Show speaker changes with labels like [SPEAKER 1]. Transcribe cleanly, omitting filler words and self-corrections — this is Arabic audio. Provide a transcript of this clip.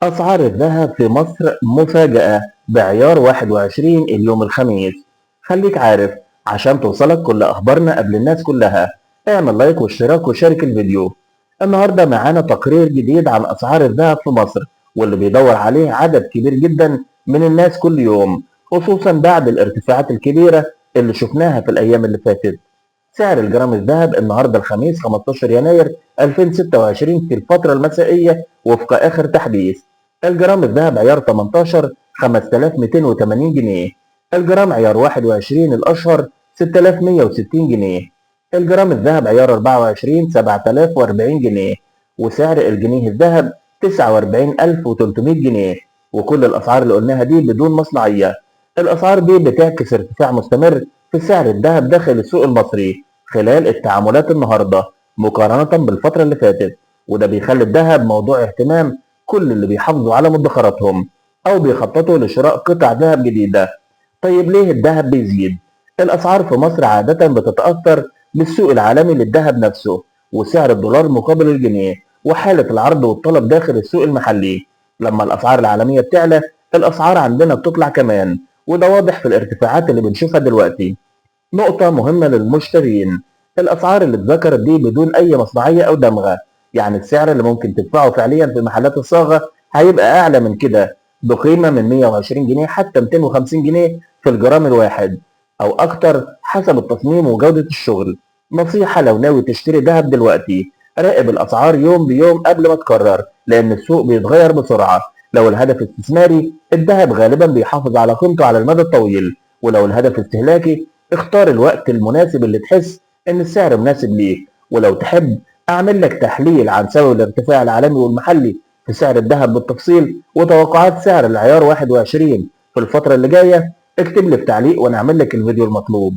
[SPEAKER 1] أسعار الذهب في مصر مفاجأة بعيار 21 اليوم الخميس. خليك عارف عشان توصلك كل أخبارنا قبل الناس كلها. اعمل لايك واشتراك وشارك الفيديو. النهاردة معانا تقرير جديد عن أسعار الذهب في مصر، واللي بيدور عليه عدد كبير جدا من الناس كل يوم، خصوصا بعد الارتفاعات الكبيرة اللي شفناها في الأيام اللي فاتت. سعر الجرام الذهب النهارده الخميس 15 يناير 2026 في الفترة المسائية وفق آخر تحديث. الجرام الذهب عيار 18 5280 جنيه. الجرام عيار 21 الأشهر 6160 جنيه. الجرام الذهب عيار 24 7040 جنيه. وسعر الجنيه الذهب 49300 جنيه. وكل الأسعار اللي قلناها دي بدون مصنعية. الأسعار دي بتعكس ارتفاع مستمر في سعر الذهب داخل السوق المصري خلال التعاملات النهارده مقارنة بالفترة اللي فاتت، وده بيخلي الذهب موضوع اهتمام كل اللي بيحافظوا على مدخراتهم أو بيخططوا لشراء قطع ذهب جديدة. طيب ليه الذهب بيزيد؟ الأسعار في مصر عادة بتتأثر بالسوق العالمي للذهب نفسه، وسعر الدولار مقابل الجنيه، وحالة العرض والطلب داخل السوق المحلي. لما الأسعار العالمية بتعلى، الأسعار عندنا بتطلع كمان، وده واضح في الارتفاعات اللي بنشوفها دلوقتي. نقطة مهمة للمشترين: الأسعار اللي اتذكرت دي بدون أي مصنعية أو دمغة، يعني السعر اللي ممكن تدفعه فعليا في محلات الصاغة هيبقى أعلى من كده بقيمة من 120 جنيه حتى 250 جنيه في الجرام الواحد، أو أكتر حسب التصميم وجودة الشغل. نصيحة لو ناوي تشتري دهب دلوقتي: راقب الأسعار يوم بيوم قبل ما تقرر، لأن السوق بيتغير بسرعة. لو الهدف استثماري، الذهب غالبا بيحافظ على قيمته على المدى الطويل، ولو الهدف استهلاكي، اختار الوقت المناسب اللي تحس ان السعر مناسب ليك. ولو تحب اعمل لك تحليل عن سبب الارتفاع العالمي والمحلي في سعر الذهب بالتفصيل وتوقعات سعر العيار 21 في الفترة اللي جاية، اكتب لي في تعليق وانا اعمل لك الفيديو المطلوب.